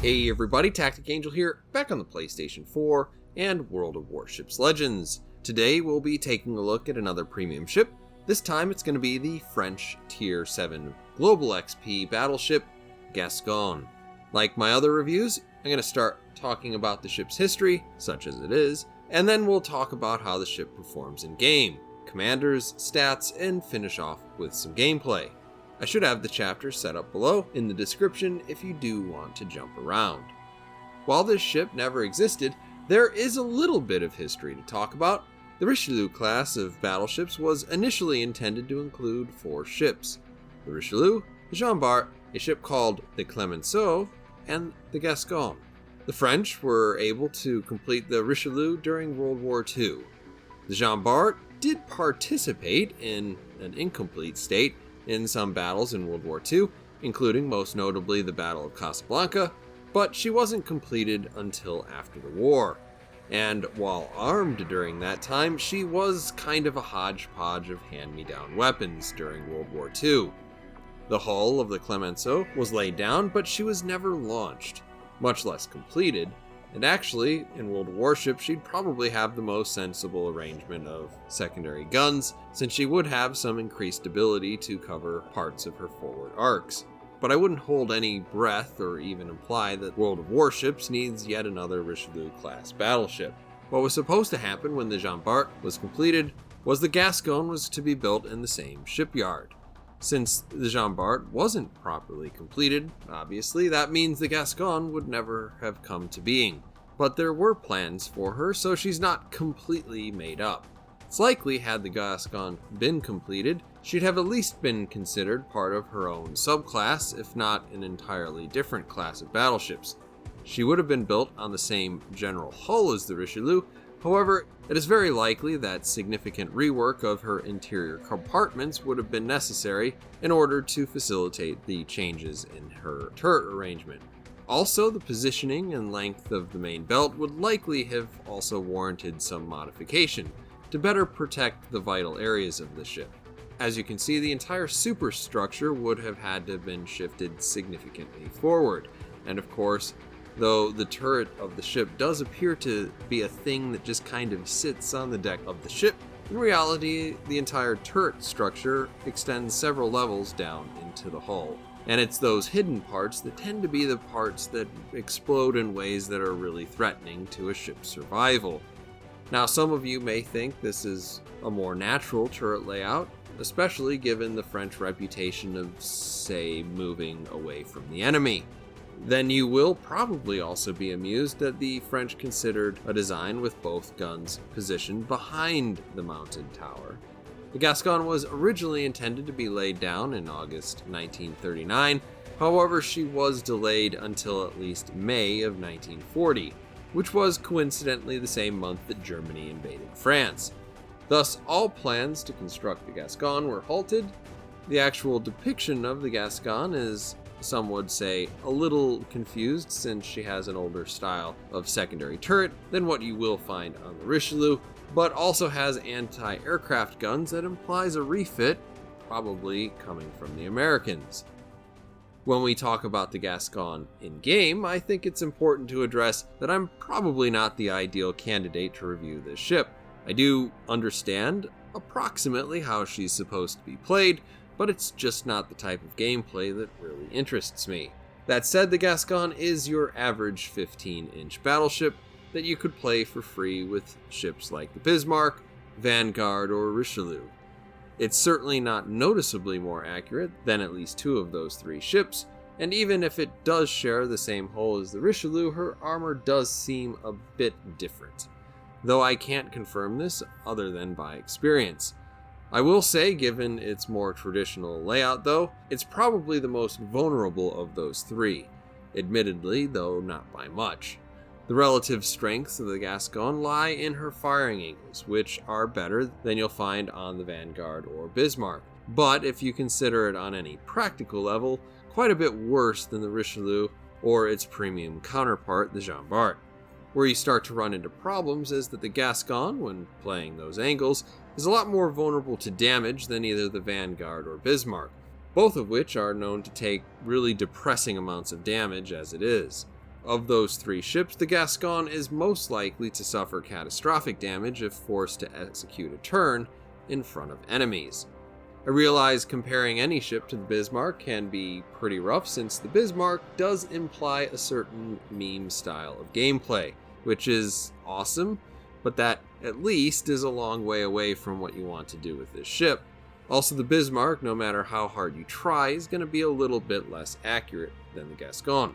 Hey everybody, TacticAngel here, back on the PlayStation 4 and World of Warships Legends. Today we'll be taking a look at another premium ship. This time it's going to be the French Tier 7 Global XP Battleship, Gascogne. Like my other reviews, I'm going to start talking about the ship's history, such as it is, and then we'll talk about how the ship performs in game, commanders, stats, and finish off with some gameplay. I should have the chapter set up below in the description if you do want to jump around. While this ship never existed, there is a little bit of history to talk about. The Richelieu class of battleships was initially intended to include 4 ships: the Richelieu, the Jean Bart, a ship called the Clemenceau, and the Gascogne. The French were able to complete the Richelieu during World War II. The Jean Bart did participate in an incomplete state in some battles in World War II, including most notably the Battle of Casablanca, but she wasn't completed until after the war. And while armed during that time, she was kind of a hodgepodge of hand-me-down weapons during World War II. The hull of the Clemenceau was laid down, but she was never launched, much less completed. And actually, in World Warships, she'd probably have the most sensible arrangement of secondary guns, since she would have some increased ability to cover parts of her forward arcs. But I wouldn't hold any breath or even imply that World of Warships needs yet another Richelieu-class battleship. What was supposed to happen when the Jean Bart was completed was the Gascogne was to be built in the same shipyard. Since the Jean Bart wasn't properly completed, obviously, that means the Gascogne would never have come to being. But there were plans for her, so she's not completely made up. It's likely, had the Gascogne been completed, she'd have at least been considered part of her own subclass, if not an entirely different class of battleships. She would have been built on the same general hull as the Richelieu. However, it is very likely that significant rework of her interior compartments would have been necessary in order to facilitate the changes in her turret arrangement. Also, the positioning and length of the main belt would likely have also warranted some modification to better protect the vital areas of the ship. As you can see, the entire superstructure would have had to have been shifted significantly forward, and of course, though the turret of the ship does appear to be a thing that just kind of sits on the deck of the ship, in reality, the entire turret structure extends several levels down into the hull. And it's those hidden parts that tend to be the parts that explode in ways that are really threatening to a ship's survival. Now, some of you may think this is a more natural turret layout, especially given the French reputation of, say, moving away from the enemy. Then you will probably also be amused that the French considered a design with both guns positioned behind the mounted tower. The Gascogne was originally intended to be laid down in August 1939, however she was delayed until at least May of 1940, which was coincidentally the same month that Germany invaded France. Thus, all plans to construct the Gascogne were halted. The actual depiction of the Gascogne is, some would say, a little confused since she has an older style of secondary turret than what you will find on the Richelieu, but also has anti-aircraft guns that implies a refit, probably coming from the Americans. When we talk about the Gascogne in-game, I think it's important to address that I'm probably not the ideal candidate to review this ship. I do understand approximately how she's supposed to be played, but it's just not the type of gameplay that really interests me. That said, the Gascogne is your average 15-inch battleship that you could play for free with ships like the Bismarck, Vanguard, or Richelieu. It's certainly not noticeably more accurate than at least 2 of those 3 ships, and even if it does share the same hull as the Richelieu, her armor does seem a bit different, though I can't confirm this other than by experience. I will say, given its more traditional layout though, it's probably the most vulnerable of those 3, admittedly, though not by much. The relative strengths of the Gascogne lie in her firing angles, which are better than you'll find on the Vanguard or Bismarck, but if you consider it on any practical level, quite a bit worse than the Richelieu or its premium counterpart, the Jean Bart. Where you start to run into problems is that the Gascogne, when playing those angles, is a lot more vulnerable to damage than either the Vanguard or Bismarck, both of which are known to take really depressing amounts of damage as it is. Of those 3 ships, the Gascogne is most likely to suffer catastrophic damage if forced to execute a turn in front of enemies. I realize comparing any ship to the Bismarck can be pretty rough, since the Bismarck does imply a certain meme style of gameplay, which is awesome, but that at least is a long way away from what you want to do with this ship. Also, the Bismarck, no matter how hard you try, is going to be a little bit less accurate than the Gascogne.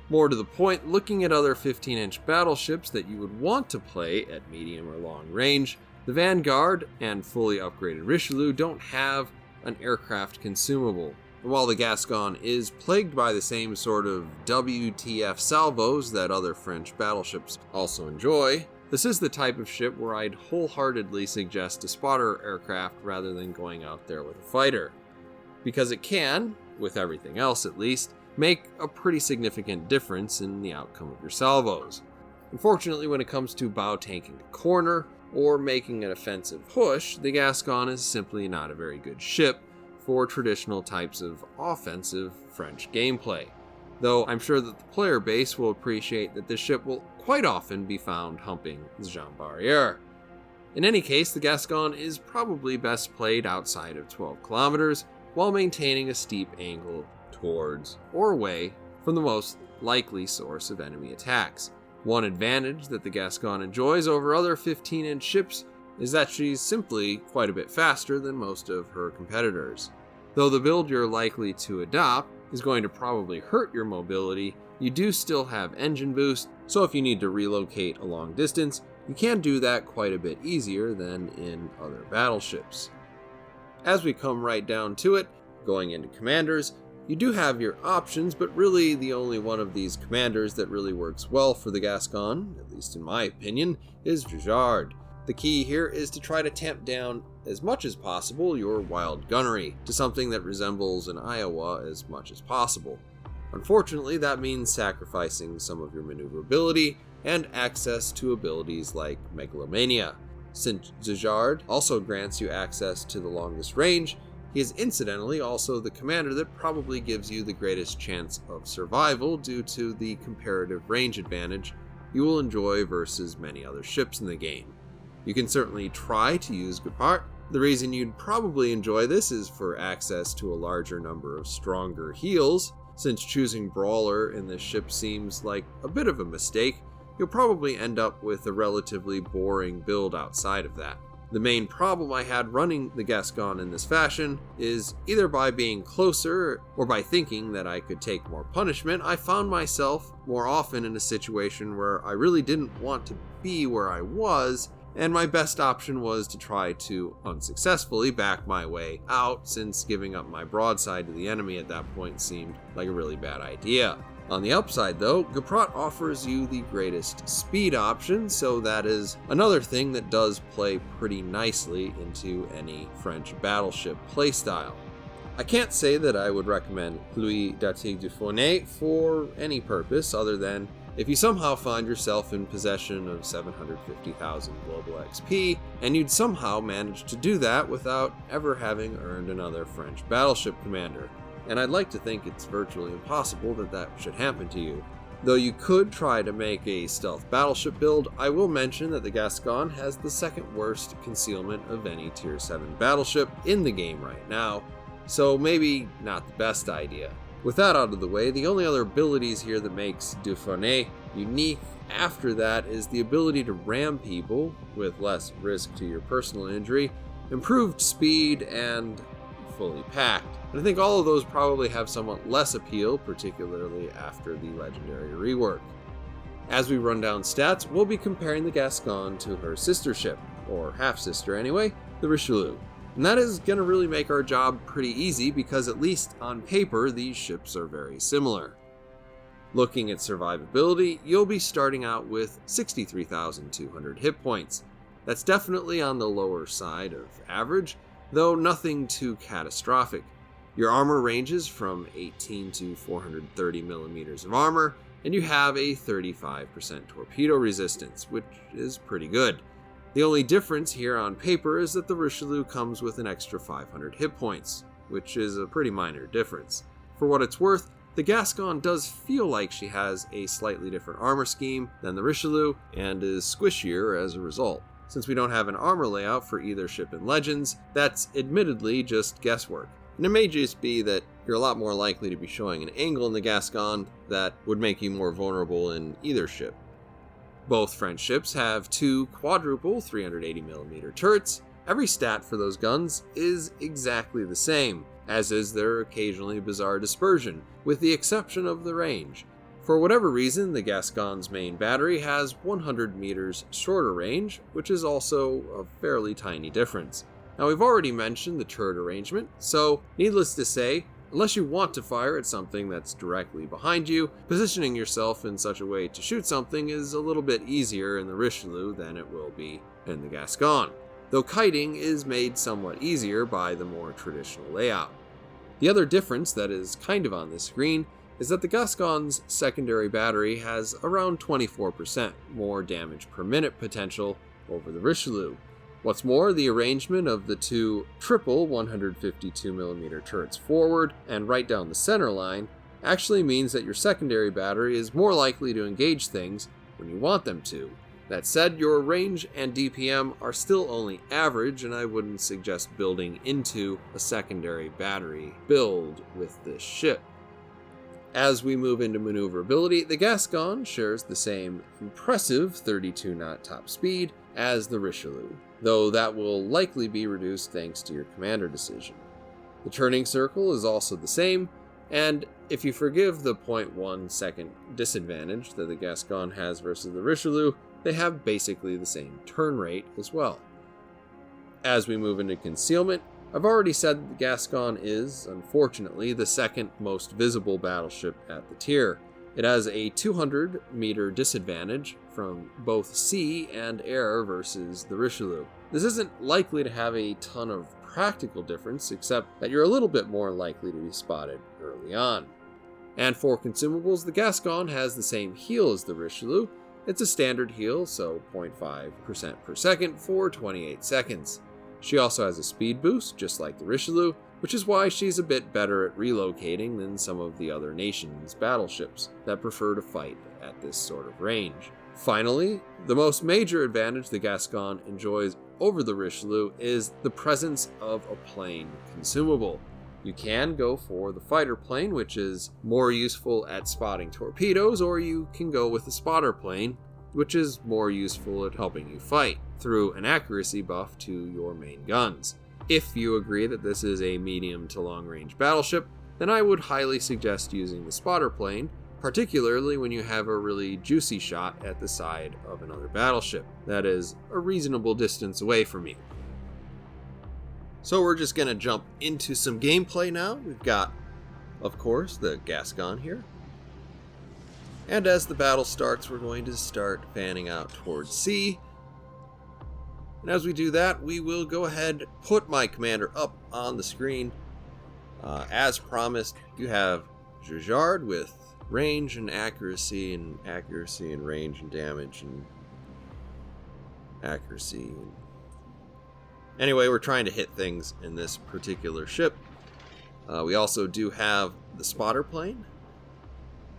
More to the point, looking at other 15-inch battleships that you would want to play at medium or long range, the Vanguard and fully upgraded Richelieu don't have an aircraft consumable. And while the Gascogne is plagued by the same sort of WTF salvos that other French battleships also enjoy, this is the type of ship where I'd wholeheartedly suggest a spotter aircraft rather than going out there with a fighter. Because it can, with everything else at least, make a pretty significant difference in the outcome of your salvos. Unfortunately, when it comes to bow tanking a corner or making an offensive push, the Gascogne is simply not a very good ship for traditional types of offensive French gameplay. Though I'm sure that the player base will appreciate that this ship will quite often be found humping the Jean Barriere. In any case, the Gascogne is probably best played outside of 12 kilometers while maintaining a steep angle towards or away from the most likely source of enemy attacks. One advantage that the Gascogne enjoys over other 15-inch ships is that she's simply quite a bit faster than most of her competitors. Though the build you're likely to adopt is going to probably hurt your mobility, you do still have engine boost, so if you need to relocate a long distance, you can do that quite a bit easier than in other battleships. As we come right down to it, going into commanders, you do have your options, but really the only one of these commanders that really works well for the Gascogne, at least in my opinion, is Gisard. The key here is to try to tamp down as much as possible your wild gunnery to something that resembles an Iowa as much as possible. Unfortunately, that means sacrificing some of your maneuverability and access to abilities like Megalomania. Since Gisard also grants you access to the longest range, he is incidentally also the commander that probably gives you the greatest chance of survival due to the comparative range advantage you will enjoy versus many other ships in the game. You can certainly try to use Gepard. The reason you'd probably enjoy this is for access to a larger number of stronger heals. Since choosing Brawler in this ship seems like a bit of a mistake, you'll probably end up with a relatively boring build outside of that. The main problem I had running the Gascogne in this fashion is either by being closer or by thinking that I could take more punishment, I found myself more often in a situation where I really didn't want to be where I was, and my best option was to try to unsuccessfully back my way out, since giving up my broadside to the enemy at that point seemed like a really bad idea. On the upside though, Gepard offers you the greatest speed option, so that is another thing that does play pretty nicely into any French battleship playstyle. I can't say that I would recommend Louis d'Artigue du Fournet for any purpose other than if you somehow find yourself in possession of 750,000 global XP, and you'd somehow manage to do that without ever having earned another French battleship commander. And I'd like to think it's virtually impossible that that should happen to you. Though you could try to make a stealth battleship build, I will mention that the Gascogne has the second worst concealment of any tier 7 battleship in the game right now, so maybe not the best idea. With that out of the way, the only other abilities here that makes Du Fournet unique after that is the ability to ram people with less risk to your personal injury, improved speed, and fully packed. And I think all of those probably have somewhat less appeal, particularly after the legendary rework. As we run down stats, we'll be comparing the Gascogne to her sister ship, or half-sister anyway, the Richelieu. And that is going to really make our job pretty easy because at least on paper, these ships are very similar. Looking at survivability, you'll be starting out with 63,200 hit points. That's definitely on the lower side of average, though nothing too catastrophic. Your armor ranges from 18 to 430 millimeters of armor, and you have a 35% torpedo resistance, which is pretty good. The only difference here on paper is that the Richelieu comes with an extra 500 hit points, which is a pretty minor difference. For what it's worth, The Gascogne does feel like she has a slightly different armor scheme than the Richelieu, and is squishier as a result. Since we don't have an armor layout for either ship in Legends, that's admittedly just guesswork. And it may just be that you're a lot more likely to be showing an angle in the Gascogne that would make you more vulnerable in either ship. Both French ships have two quadruple 380mm turrets. Every stat for those guns is exactly the same, as is their occasionally bizarre dispersion, with the exception of the range. For whatever reason, the Gascogne's main battery has 100 meters shorter range, which is also a fairly tiny difference. Now, we've already mentioned the turret arrangement, so needless to say, unless you want to fire at something that's directly behind you, positioning yourself in such a way to shoot something is a little bit easier in the Richelieu than it will be in the Gascogne, though kiting is made somewhat easier by the more traditional layout. The other difference that is kind of on this screen is that the Gascogne's secondary battery has around 24% more damage per minute potential over the Richelieu. What's more, the arrangement of the two triple 152mm turrets forward and right down the center line actually means that your secondary battery is more likely to engage things when you want them to. That said, your range and DPM are still only average, and I wouldn't suggest building into a secondary battery build with this ship. As we move into maneuverability, the Gascogne shares the same impressive 32-knot top speed as the Richelieu, though that will likely be reduced thanks to your commander decision. The turning circle is also the same, and if you forgive the 0.1 second disadvantage that the Gascogne has versus the Richelieu, they have basically the same turn rate as well. As we move into concealment, I've already said that the Gascogne is, unfortunately, the second most visible battleship at the tier. It has a 200-meter disadvantage from both sea and air versus the Richelieu. This isn't likely to have a ton of practical difference, except that you're a little bit more likely to be spotted early on. And for consumables, the Gascogne has the same heal as the Richelieu. It's a standard heal, so 0.5% per second for 28 seconds. She also has a speed boost, just like the Richelieu, which is why she's a bit better at relocating than some of the other nations' battleships that prefer to fight at this sort of range. Finally, the most major advantage the Gascogne enjoys over the Richelieu is the presence of a plane consumable. You can go for the fighter plane, which is more useful at spotting torpedoes, or you can go with the spotter plane, which is more useful at helping you fight, through an accuracy buff to your main guns. If you agree that this is a medium to long range battleship, then I would highly suggest using the spotter plane, particularly when you have a really juicy shot at the side of another battleship that is a reasonable distance away from you. So we're just going to jump into some gameplay now. We've got, of course, the Gascogne here. And as the battle starts, we're going to start fanning out towards sea. And as we do that, we will go ahead and put my commander up on the screen. As promised, you have Jujard with range and accuracy and range and damage and accuracy. Anyway, we're trying to hit things in this particular ship. We also do have the spotter plane,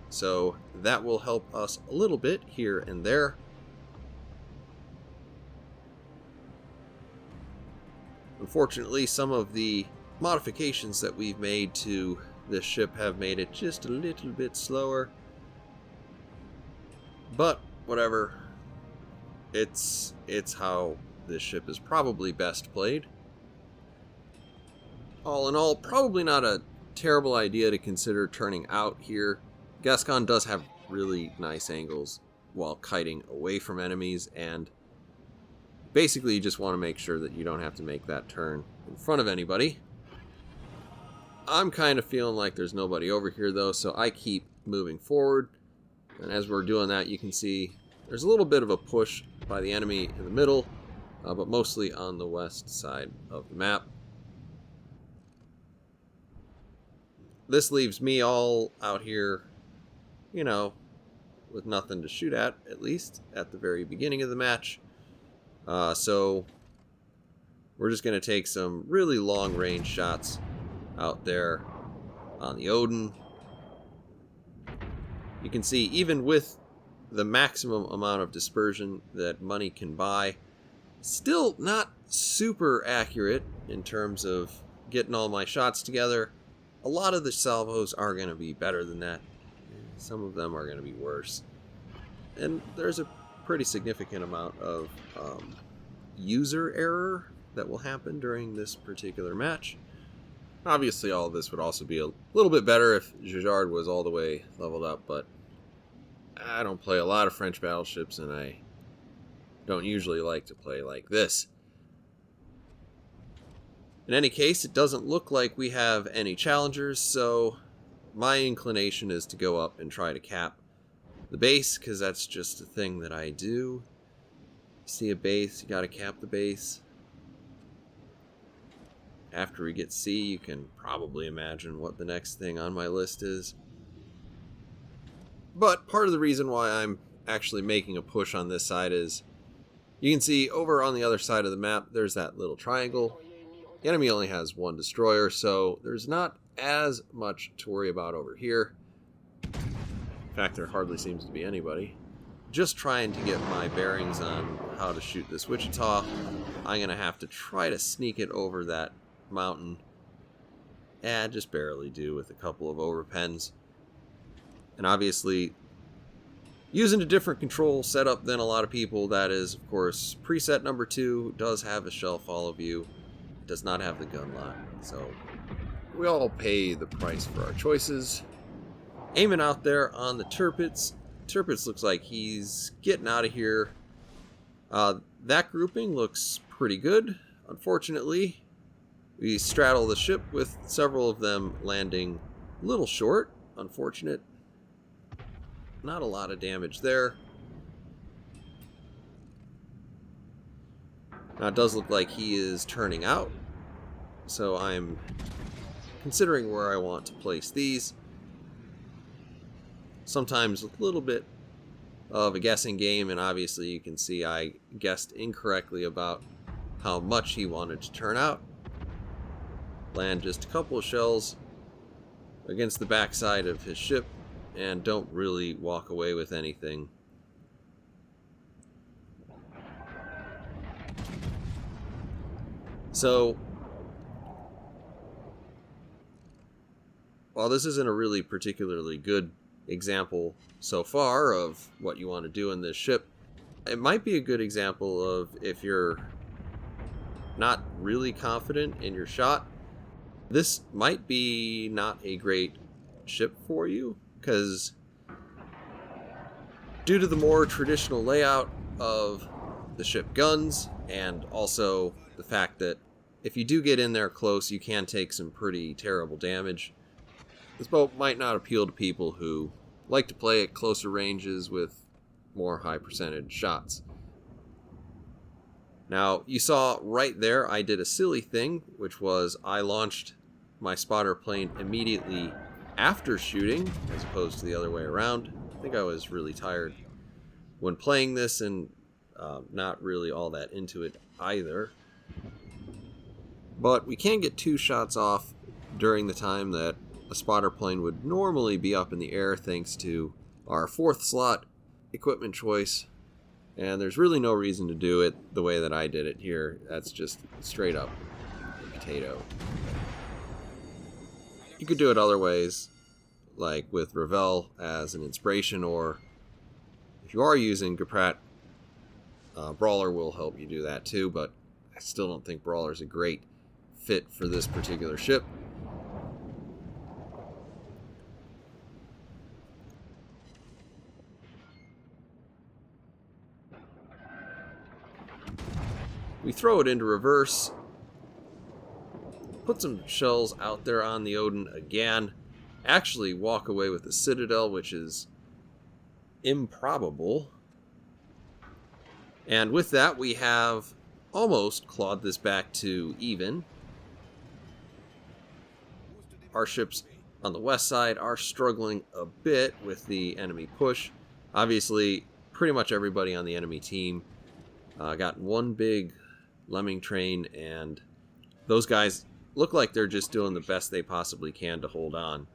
so that will help us a little bit here and there. Unfortunately, some of the modifications that we've made to this ship have made it just a little bit slower. But whatever, it's how this ship is probably best played. All in all, probably not a terrible idea to consider turning out here. Gascogne does have really nice angles while kiting away from enemies, and basically you just want to make sure that you don't have to make that turn in front of anybody. I'm kind of feeling like there's nobody over here though, so I keep moving forward. And as we're doing that, you can see there's a little bit of a push by the enemy in the middle, but mostly on the west side of the map. This leaves me all out here, you know, with nothing to shoot at least at the very beginning of the match. So we're just going to take some really long range shots out there on the Odin. You can see even with the maximum amount of dispersion that money can buy, still not super accurate in terms of getting all my shots together. A lot of the salvos are going to be better than that. Some of them are going to be worse. And there's a pretty significant amount of user error that will happen during this particular match. Obviously, all of this would also be a little bit better if Jujard was all the way leveled up, but I don't play a lot of French battleships, and I don't usually like to play like this. In any case, it doesn't look like we have any challengers, so my inclination is to go up and try to cap the base, because that's just a thing that I do. See a base, you gotta cap the base. After we get C, you can probably imagine what the next thing on my list is. But part of the reason why I'm actually making a push on this side is, you can see over on the other side of the map, there's that little triangle. The enemy only has one destroyer, so there's not as much to worry about over here. In fact, there hardly seems to be anybody. Just trying to get my bearings on how to shoot this Wichita. I'm going to have to try to sneak it over that mountain. And just barely do with a couple of overpens. And obviously, using a different control setup than a lot of people, that is, of course, preset number 2 does have a shell follow view. It does not have the gun lock. So, we all pay the price for our choices. Aiming out there on the Tirpitz. Tirpitz looks like he's getting out of here. That grouping looks pretty good. Unfortunately, we straddle the ship with several of them landing a little short. Unfortunate. Not a lot of damage there. Now it does look like he is turning out. So I'm considering where I want to place these. Sometimes a little bit of a guessing game, and obviously you can see I guessed incorrectly about how much he wanted to turn out. Land just a couple of shells against the backside of his ship, and don't really walk away with anything. So, while this isn't a really particularly good example so far of what you want to do in this ship, it might be a good example of if you're not really confident in your shot, this might be not a great ship for you, because due to the more traditional layout of the ship guns, and also the fact that if you do get in there close, you can take some pretty terrible damage, this boat might not appeal to people who like to play at closer ranges with more high percentage shots. Now, you saw right there I did a silly thing, which was I launched my spotter plane immediately after shooting, as opposed to the other way around. I think I was really tired when playing this, and not really all that into it either. But we can get 2 shots off during the time that a spotter plane would normally be up in the air, thanks to our 4th slot equipment choice. And there's really no reason to do it the way that I did it here. That's just straight up a potato. You could do it other ways, like with Ravel as an inspiration, or if you are using Geprat, Brawler will help you do that too, but I still don't think Brawler is a great fit for this particular ship. We throw it into reverse, put some shells out there on the Odin again, actually walk away with the Citadel, which is improbable. And with that, we have almost clawed this back to even. Our ships on the west side are struggling a bit with the enemy push. Obviously, pretty much everybody on the enemy team got one big lemming train, and those guys look like they're just doing the best they possibly can to hold on.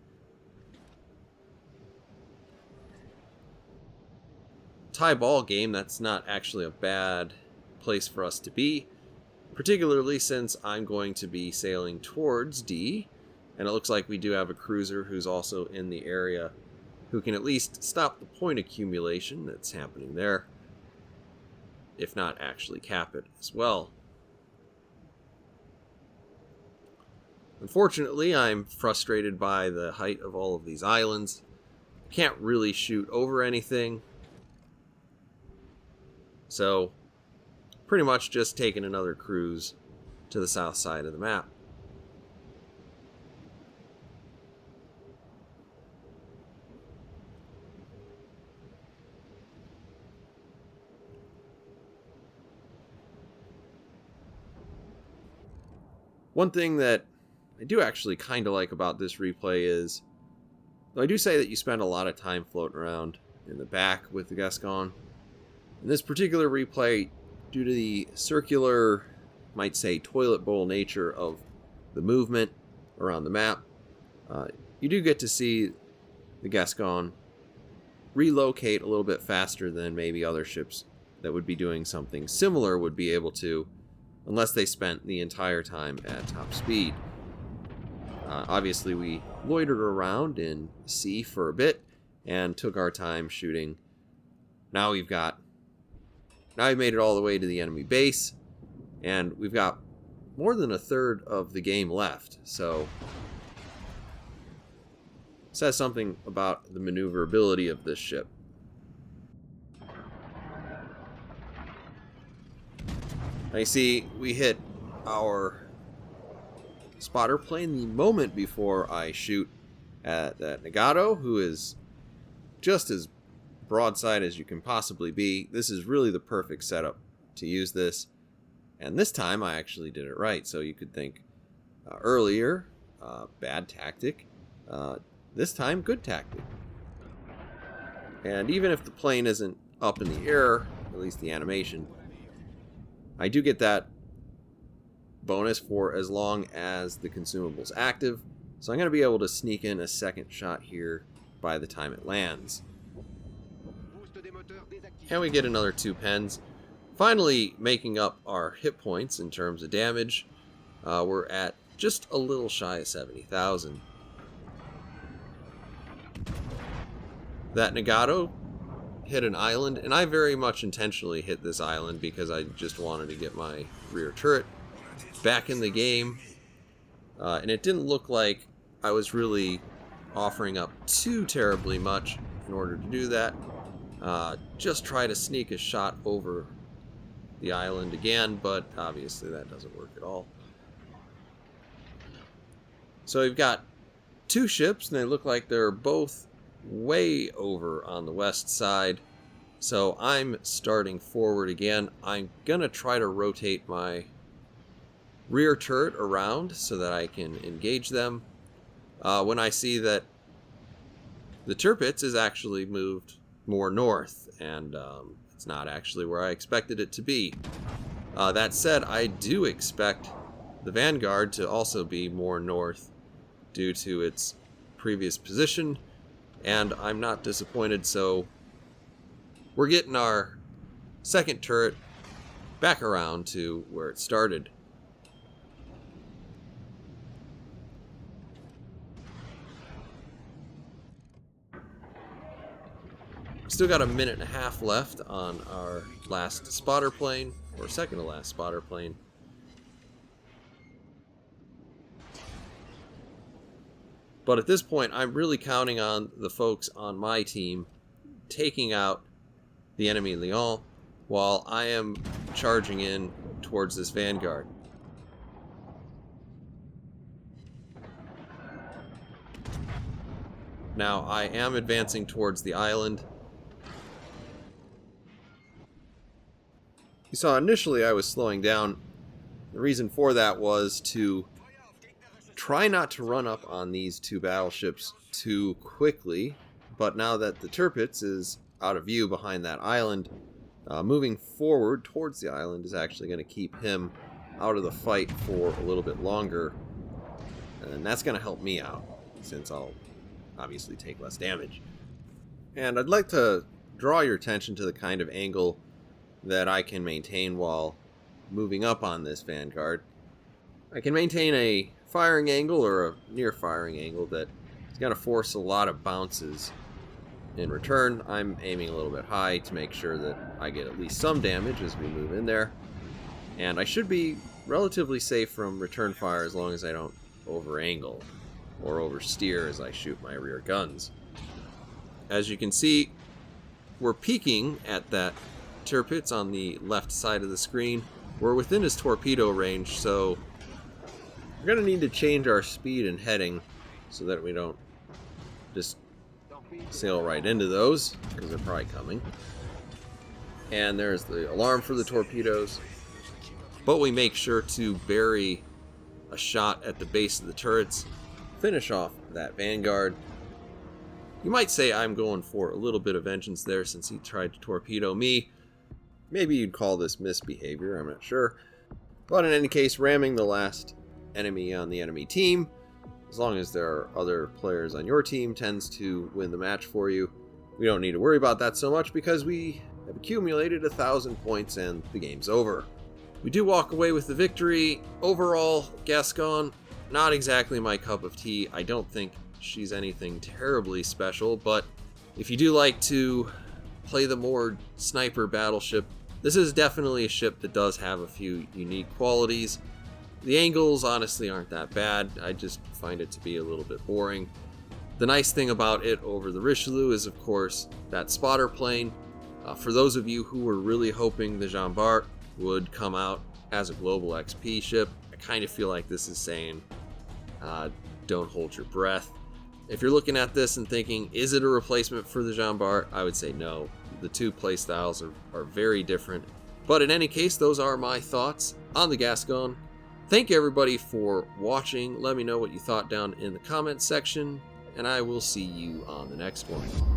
tie ball game, that's not actually a bad place for us to be, particularly since I'm going to be sailing towards D, and it looks like we do have a cruiser who's also in the area who can at least stop the point accumulation that's happening there, if not actually cap it as well. Unfortunately, I'm frustrated by the height of all of these islands. Can't really shoot over anything. So, pretty much just taking another cruise to the south side of the map. One thing that I do actually kind of like about this replay is, though I do say that you spend a lot of time floating around in the back with the Gascogne, in this particular replay, due to the circular, might say toilet bowl nature of the movement around the map, you do get to see the Gascogne relocate a little bit faster than maybe other ships that would be doing something similar would be able to, unless they spent the entire time at top speed. Obviously, we loitered around in sea for a bit and took our time shooting. Now we've made it all the way to the enemy base, and we've got more than a third of the game left. So, it says something about the maneuverability of this ship. Now you see, we hit our spotter plane the moment before I shoot at that Nagato, who is just as broadside as you can possibly be. This is really the perfect setup to use this, and this time I actually did it right. So you could think earlier, bad tactic, this time good tactic. And even if the plane isn't up in the air, at least the animation, I do get that bonus for as long as the consumable's active, so I'm going to be able to sneak in a second shot here by the time it lands. And we get another 2 pens, finally making up our hit points in terms of damage. We're at just a little shy of 70,000. That Nagato hit an island, and I very much intentionally hit this island because I just wanted to get my rear turret back in the game, and it didn't look like I was really offering up too terribly much in order to do that. Just try to sneak a shot over the island again, but obviously that doesn't work at all. So we've got 2 ships, and they look like they're both way over on the west side. So I'm starting forward again. I'm gonna try to rotate my rear turret around so that I can engage them. When I see that the Tirpitz is actually moved more north, and it's not actually where I expected it to be. That said, I do expect the Vanguard to also be more north due to its previous position, and I'm not disappointed. So we're getting our second turret back around to where it started. Still got a minute and a half left on our last spotter plane, or second to last spotter plane. But at this point, I'm really counting on the folks on my team taking out the enemy Lyon while I am charging in towards this Vanguard. Now, I am advancing towards the island. You saw initially I was slowing down. The reason for that was to try not to run up on these 2 battleships too quickly, but now that the Tirpitz is out of view behind that island, moving forward towards the island is actually going to keep him out of the fight for a little bit longer, and that's going to help me out since I'll obviously take less damage. And I'd like to draw your attention to the kind of angle that I can maintain while moving up on this vanguard. I can maintain a firing angle or a near firing angle that is going to force a lot of bounces. In return, I'm aiming a little bit high to make sure that I get at least some damage as we move in there. And I should be relatively safe from return fire as long as I don't over-angle or oversteer as I shoot my rear guns. As you can see, we're peeking at that Tirpitz on the left side of the screen. We're within his torpedo range, so we're going to need to change our speed and heading so that we don't just sail right into those, because they're probably coming. And there's the alarm for the torpedoes. But we make sure to bury a shot at the base of the turrets, finish off that vanguard. You might say I'm going for a little bit of vengeance there since he tried to torpedo me. Maybe you'd call this misbehavior, I'm not sure. But in any case, ramming the last enemy on the enemy team, as long as there are other players on your team, tends to win the match for you. We don't need to worry about that so much because we have accumulated 1,000 points and the game's over. We do walk away with the victory. Overall, Gascogne, not exactly my cup of tea. I don't think she's anything terribly special, but if you do like to play the more sniper battleship, this is definitely a ship that does have a few unique qualities. The angles honestly aren't that bad. I just find it to be a little bit boring. The nice thing about it over the Richelieu is, of course, that spotter plane. For those of you who were really hoping the Jean Bart would come out as a global XP ship, I kind of feel like this is saying, don't hold your breath. If you're looking at this and thinking, is it a replacement for the Jean Bart? I would say no. The two playstyles are very different. But in any case, those are my thoughts on the Gascogne. Thank you everybody for watching. Let me know what you thought down in the comments section, and I will see you on the next one.